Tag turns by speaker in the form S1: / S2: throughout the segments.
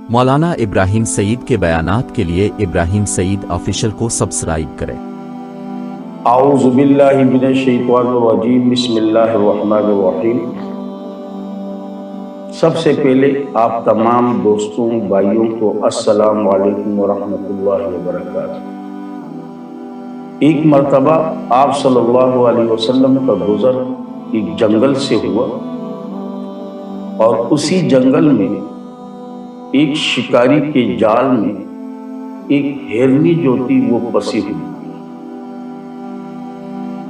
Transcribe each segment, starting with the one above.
S1: مولانا ابراہیم سعید کے بیانات کے لیے ابراہیم سعید آفیشل کو سبسکرائب کریں۔
S2: اعوذ باللہ من الشیطان الرجیم، بسم اللہ الرحمن الرحیم۔ سب سے پہلے آپ تمام دوستوں بھائیوں کو السلام علیکم ورحمۃ اللہ وبرکاتہ۔ ایک مرتبہ آپ صلی اللہ علیہ وسلم کا گزر ایک جنگل سے ہوا اور اسی جنگل میں ایک شکاری کے جال میں ایک ہرنی جو تھی وہ پھنسی ہوئی۔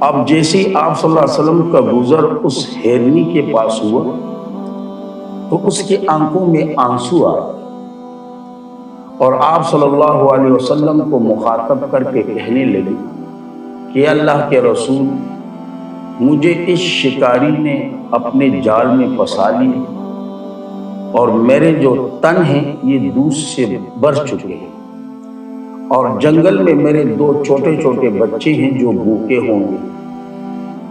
S2: اب جیسے آپ صلی اللہ علیہ وسلم کا گزر اس ہرنی کے پاس ہوا تو اس کے آنکھوں میں آنسو آ گئے اور آپ صلی اللہ علیہ وسلم کو مخاطب کر کے کہنے لگے کہ اللہ کے رسول، مجھے اس شکاری نے اپنے جال میں پھنسا لیا اور میرے جو تن ہیں یہ دودھ سے بھر چکے ہیں اور جنگل میں میرے 2 چھوٹے چھوٹے بچے ہیں جو بھوکے ہوں گے۔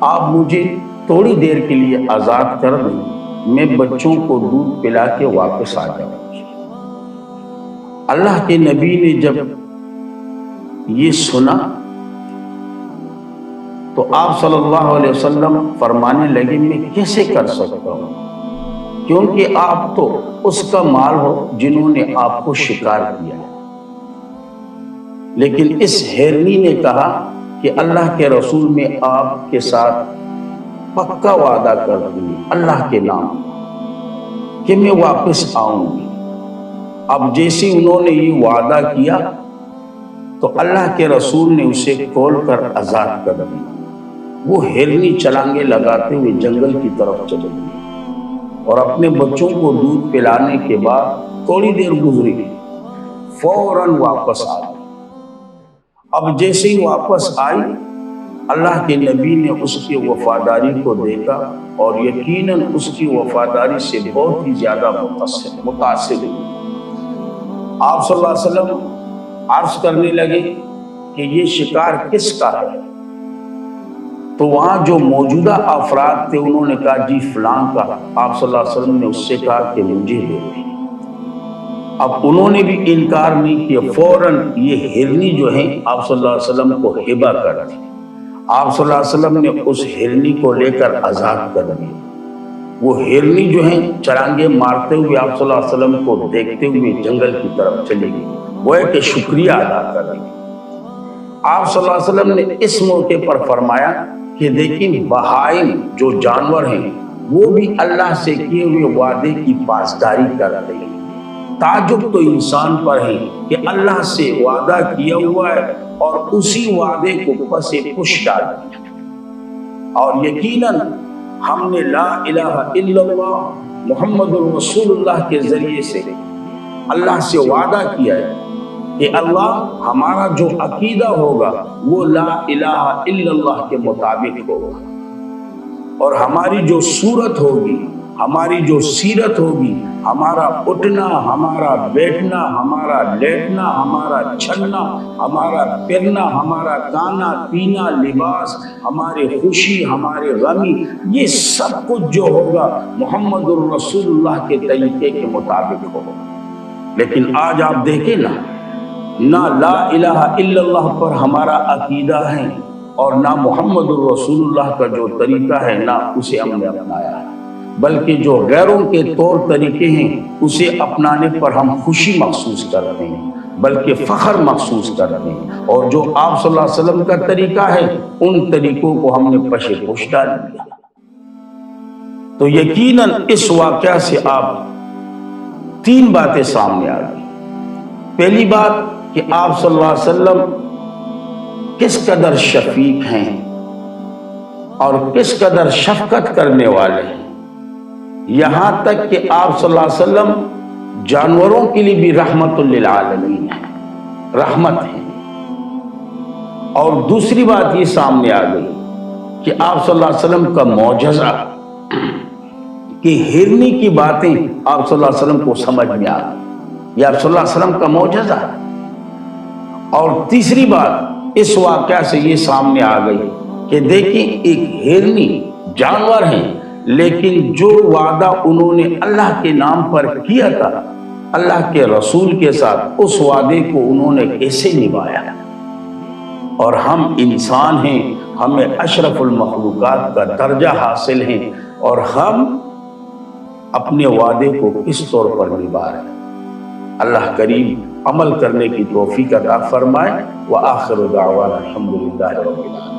S2: آپ مجھے تھوڑی دیر کے لیے آزاد کر دیں، میں بچوں کو دودھ پلا کے واپس آ جاؤں۔ اللہ کے نبی نے جب یہ سنا تو آپ صلی اللہ علیہ وسلم فرمانے لگے میں کیسے کر سکتا ہوں، کیونکہ آپ تو اس کا مال ہو جنہوں نے آپ کو شکار کیا ہے۔ لیکن اس ہرنی نے کہا کہ اللہ کے رسول میں آپ کے ساتھ پکا وعدہ کر دوں اللہ کے نام کہ میں واپس آؤں گی۔ اب جیسے انہوں نے یہ وعدہ کیا تو اللہ کے رسول نے اسے کھول کر آزاد کر دیا۔ وہ ہرنی چھلانگیں لگاتے ہوئے جنگل کی طرف چلی گئی اور اپنے بچوں کو دودھ پلانے کے بعد تھوڑی دیر گزری فوراً واپس آ گئی۔ اب جیسے ہی واپس آئی، اللہ کے نبی نے اس کی وفاداری کو دیکھا اور یقیناً اس کی وفاداری سے بہت ہی زیادہ متاثر ہوئی۔ آپ صلی اللہ علیہ وسلم عرض کرنے لگے کہ یہ شکار کس کا ہے؟ تو وہاں جو موجودہ افراد تھے انہوں نے کہا جی فلاں کا۔ آپ صلی اللہ علیہ وسلم نے اس سے کہا کہ مجھے دے دیں۔ اب انہوں نے بھی انکار نہیں کیا، فوراً یہ ہرنی جو ہے آپ صلی اللہ علیہ وسلم کو ہبہ کر دی۔ آپ صلی اللہ علیہ وسلم نے اس ہرنی کو لے کر آزاد کر دیا۔ وہ ہرنی جو ہے چھلانگیں مارتے ہوئے آپ صلی اللہ علیہ وسلم کو دیکھتے ہوئے جنگل کی طرف چلی گئی، وہ ہے کہ شکریہ ادا کر دی۔ آپ صلی اللہ علیہ وسلم نے اس موقع پر فرمایا کہ دیکھیں بہائم جو جانور ہیں وہ بھی اللہ سے کیے ہوئے وعدے کی پاسداری کرتے ہیں۔ تعجب تو انسان پر ہے کہ اللہ سے وعدہ کیا ہوا ہے اور اسی وعدے کو پس پش ڈال دیا۔ اور یقیناً ہم نے لا الہ الا اللہ محمد رسول اللہ کے ذریعے سے اللہ سے وعدہ کیا ہے کہ اللہ ہمارا جو عقیدہ ہوگا وہ لا الہ الا اللہ کے مطابق ہوگا اور ہماری جو صورت ہوگی، ہماری جو سیرت ہوگی، ہمارا اٹھنا، ہمارا بیٹھنا، ہمارا لیٹنا، ہمارا چلنا، ہمارا پھرنا، ہمارا کھانا پینا، لباس، ہمارے خوشی، ہمارے غمی، یہ سب کچھ جو ہوگا محمد الرسول اللہ کے طریقے کے مطابق ہوگا۔ لیکن آج آپ دیکھیں نہ لا الہ الا اللہ پر ہمارا عقیدہ ہے اور نہ محمد الرسول اللہ کا جو طریقہ ہے نہ اسے ہم نے اپنایا ہے، بلکہ جو غیروں کے طور طریقے ہیں اسے اپنانے پر ہم خوشی محسوس کرتے ہیں بلکہ فخر محسوس کرتے ہیں، اور جو آپ صلی اللہ علیہ وسلم کا طریقہ ہے ان طریقوں کو ہم نے پش پش ڈال دیا۔ تو یقیناً اس واقعہ سے آپ 3 باتیں سامنے آ گئی۔ پہلی بات کہ آپ صلی اللہ علیہ وسلم کس قدر شفیق ہیں اور کس قدر شفقت کرنے والے ہیں، یہاں تک کہ آپ صلی اللہ علیہ وسلم جانوروں کے لیے بھی رحمت للعالمین ہیں، رحمت ہیں۔ اور دوسری بات یہ سامنے آ گئی کہ آپ صلی اللہ علیہ وسلم کا معجزہ کہ ہرنی کی باتیں آپ صلی اللہ علیہ وسلم کو سمجھ میں آ گئی، یہ آپ صلی اللہ علیہ وسلم کا معجزہ ہے۔ اور تیسری بات اس واقعہ سے یہ سامنے آ گئی کہ دیکھیں ایک ہرنی جانور ہیں لیکن جو وعدہ انہوں نے اللہ کے نام پر کیا تھا اللہ کے رسول کے ساتھ اس وعدے کو انہوں نے کیسے نبھایا، اور ہم انسان ہیں، ہمیں اشرف المخلوقات کا درجہ حاصل ہے، اور ہم اپنے وعدے کو کس طور پر نبھا رہے ہیں۔ اللہ کریم عمل کرنے کی توفیق عطا فرمائے۔ وآخر دعوانا الحمدللہ رب العالمین۔